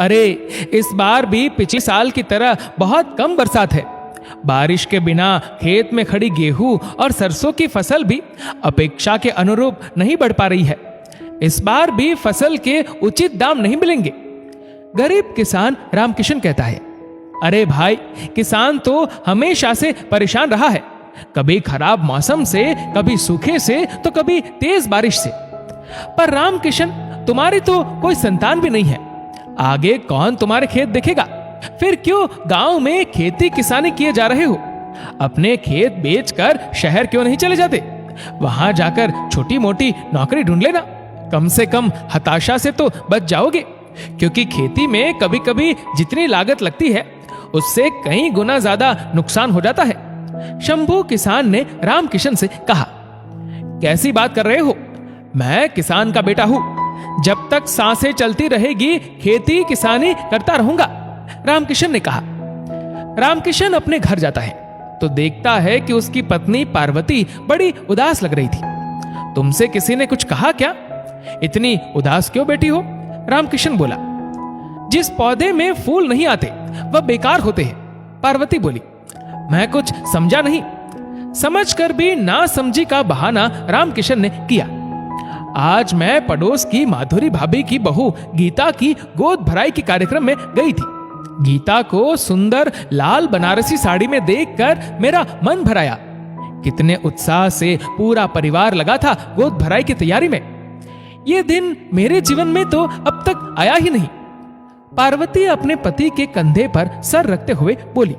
अरे, इस बार भी पिछले साल की तरह बहुत कम बरसात है। बारिश के बिना खेत में खड़ी गेहूं और सरसों की फसल भी अपेक्षा के अनुरूप नहीं बढ़ पा रही है। इस बार भी फसल के उचित दाम नहीं मिलेंगे। गरीब किसान रामकिशन कहता है, अरे भाई, किसान तो हमेशा से परेशान रहा है, कभी खराब मौसम से, कभी सूखे से, तो कभी तेज बारिश से। पर रामकिशन, तुम्हारी तो कोई संतान भी नहीं है, आगे कौन तुम्हारे खेत देखेगा? फिर क्यों गांव में खेती किसानी किए जा रहे हो? अपने खेत बेचकर शहर क्यों नहीं चले जाते? वहां जाकर छोटी मोटी नौकरी ढूंढ लेना, कम से कम हताशा से तो बच जाओगे। क्योंकि खेती में कभी कभी जितनी लागत लगती है उससे कई गुना ज्यादा नुकसान हो जाता है। शंभू किसान ने रामकिशन से कहा, कैसी बात कर रहे हो? मैं किसान का बेटा हूं, जब तक सांसें चलती रहेगी खेती किसानी करता रहूंगा, रामकिशन ने कहा। रामकिशन अपने घर जाता है तो देखता है कि उसकी पत्नी पार्वती बड़ी उदास लग रही थी। तुमसे किसी ने कुछ कहा क्या? इतनी उदास क्यों बैठी हो? रामकिशन बोला, जिस पौधे में फूल नहीं आते वह बेकार होते हैं, पार्वती बोली। मैं कुछ समझा नहीं। समझकर भी ना समझी का बहाना रामकिशन ने किया। आज मैं पड़ोस की माधुरी भाभी की बहू गीता की गोद भराई के कार्यक्रम में गई थी। गीता को सुंदर लाल बनारसी साड़ी में देखकर मेरा मन भराया। कितने उत्साह से पूरा परिवार लगा था गोद भराई की तैयारी में। ये दिन मेरे जीवन में तो अब तक आया ही नहीं। पार्वती अपने पति के कंधे पर सर रखते हुए बोली,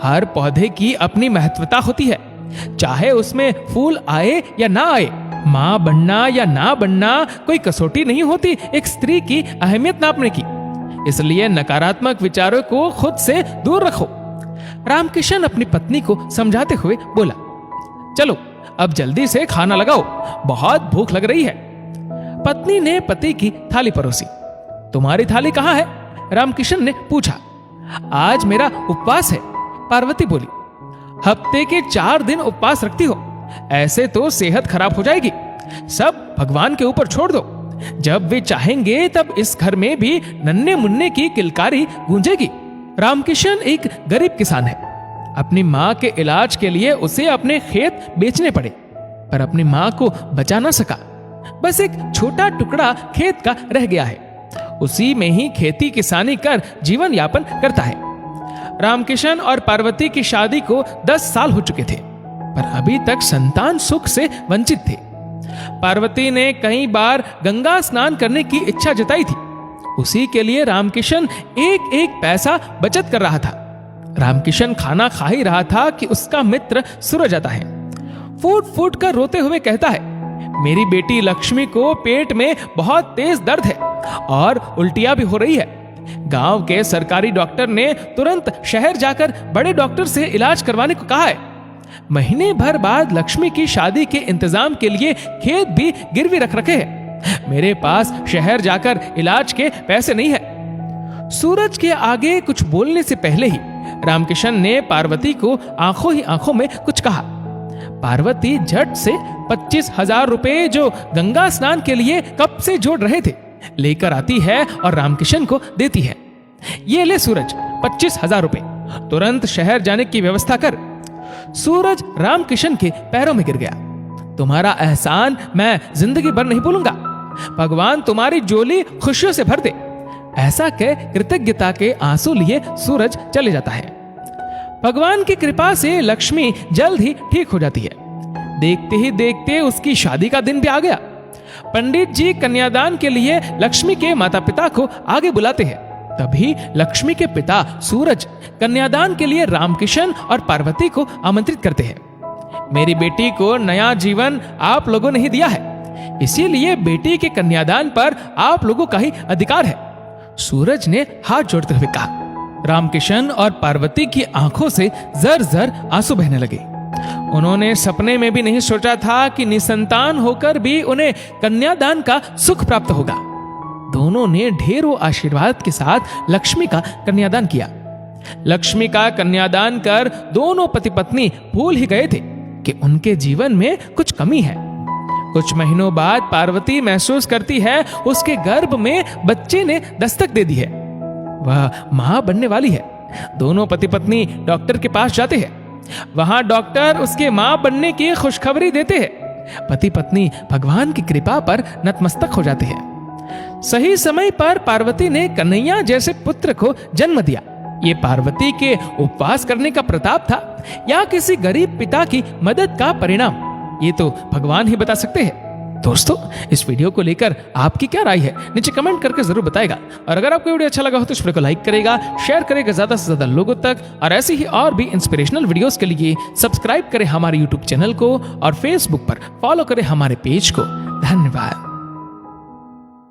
हर पौधे की अपनी महत्वता होती है, चाहे उसमें फूल आए या ना आए। मां बनना या ना बनना कोई कसौटी नहीं होती एक स्त्री की अहमियत नापने की। इसलिए नकारात्मक विचारों को खुद से दूर रखो। रामकिशन अपनी पत्नी को समझाते हुए बोला, चलो अब जल्दी से खाना लगाओ, बहुत भूख लग रही है। पत्नी ने पति की थाली परोसी। तुम्हारी थाली कहाँ है? रामकिशन ने पूछा। आज मेरा उपवास है, पार्वती बोली। हफ्ते के 4 दिन उपवास रखती हो, ऐसे तो सेहत खराब हो जाएगी। सब भगवान के ऊपर छोड़ दो, जब वे चाहेंगे तब इस घर में भी नन्हे मुन्ने की किलकारी गूंजेगी। रामकिशन एक गरीब किसान है। अपनी मां के इलाज के लिए उसे अपने खेत बेचने पड़े, पर अपनी मां को बचा ना सका। बस एक छोटा टुकड़ा खेत का रह गया है, उसी में ही खेती किसानी कर जीवन यापन करता है। रामकिशन और पार्वती की शादी को 10 साल हो चुके थे, पर अभी तक संतान सुख से वंचित थे। पार्वती ने कई बार गंगा स्नान करने की इच्छा जताई थी। उसी के लिए रामकिशन एक एक पैसा बचत कर रहा था। रामकिशन खाना खा ही रहा था कि उसका मित्र सूरज आता है। फूट फूट कर रोते हुए कहता है, मेरी बेटी लक्ष्मी को पेट में बहुत तेज दर्द है और उल्टियां भी हो रही है। गांव के सरकारी डॉक्टर ने तुरंत शहर जाकर बड़े डॉक्टर से इलाज करवाने को कहा है। महीने भर बाद लक्ष्मी की शादी के इंतजाम के लिए खेत भी गिरवी रख रखे हैं। मेरे पास शहर जाकर इलाज के पैसे नहीं है। सूरज के आगे कुछ बोलने से पहले ही रामकिशन ने पार्वती को आंखों ही आंखों में कुछ कहा। पार्वती झट से 25,000 रुपए जो गंगा स्नान के लिए कब से जोड़ रहे थे लेकर आती है और रामकिशन को देती है। ये ले सूरज, 25,000 रुपए, तुरंत शहर जाने की व्यवस्था कर। सूरज रामकिशन के पैरों में गिर गया। तुम्हारा एहसान मैं जिंदगी भर नहीं भूलूंगा। भगवान तुम्हारी झोली खुशियों से भर दे। ऐसा कह कृतज्ञता के आंसू लिए सूरज चले जाता है। भगवान की कृपा से लक्ष्मी जल्द ही ठीक हो जाती है। देखते ही देखते उसकी शादी का दिन भी आ गया। पंडित जी कन्यादान के लिए लक्ष्मी के माता पिता को आगे बुलाते हैं। तभी लक्ष्मी के पिता सूरज कन्यादान के लिए रामकिशन और पार्वती को आमंत्रित करते हैं। मेरी बेटी को नया जीवन आप लोगों ने ही दिया है, इसीलिए बेटी के कन्यादान पर आप लोगों का ही अधिकार है, सूरज ने हाथ जोड़ते हुए कहा। रामकिशन और पार्वती की आंखों से जर जर आंसू बहने लगे। उन्होंने सपने में भी नहीं सोचा था कि निसंतान होकर भी उन्हें कन्यादान का सुख प्राप्त होगा। दोनों ने ढेरों आशीर्वाद के साथ लक्ष्मी का कन्यादान किया। लक्ष्मी का कन्यादान कर दोनों पति पत्नी भूल ही गए थे कि उनके जीवन में कुछ कमी है। कुछ महीनों बाद पार्वती महसूस करती है उसके गर्भ में बच्चे ने दस्तक दे दी है। वह मां बनने वाली है। दोनों पति पत्नी डॉक्टर के पास जाते हैं। वहां डॉक्टर उसके मां बनने की खुशखबरी देते हैं। पति पत्नी भगवान की कृपा पर नतमस्तक हो जाते हैं। सही समय पर पार्वती ने कन्हैया जैसे पुत्र को जन्म दिया। ये पार्वती के उपवास करने का प्रताप था या किसी गरीब पिता की मदद का परिणाम, ये तो भगवान ही बता सकते हैं। दोस्तों, इस वीडियो को लेकर आपकी क्या राय है नीचे कमेंट करके जरूर बताएगा। और अगर आपको वीडियो अच्छा लगा हो तो इस वीडियो को लाइक करेगा, शेयर करेगा ज्यादा से ज्यादा लोगों तक। और ऐसी ही और भी इंस्पिरेशनल वीडियोस के लिए सब्सक्राइब करें हमारे यूट्यूब चैनल को और फेसबुक पर फॉलो करें हमारे पेज को। धन्यवाद।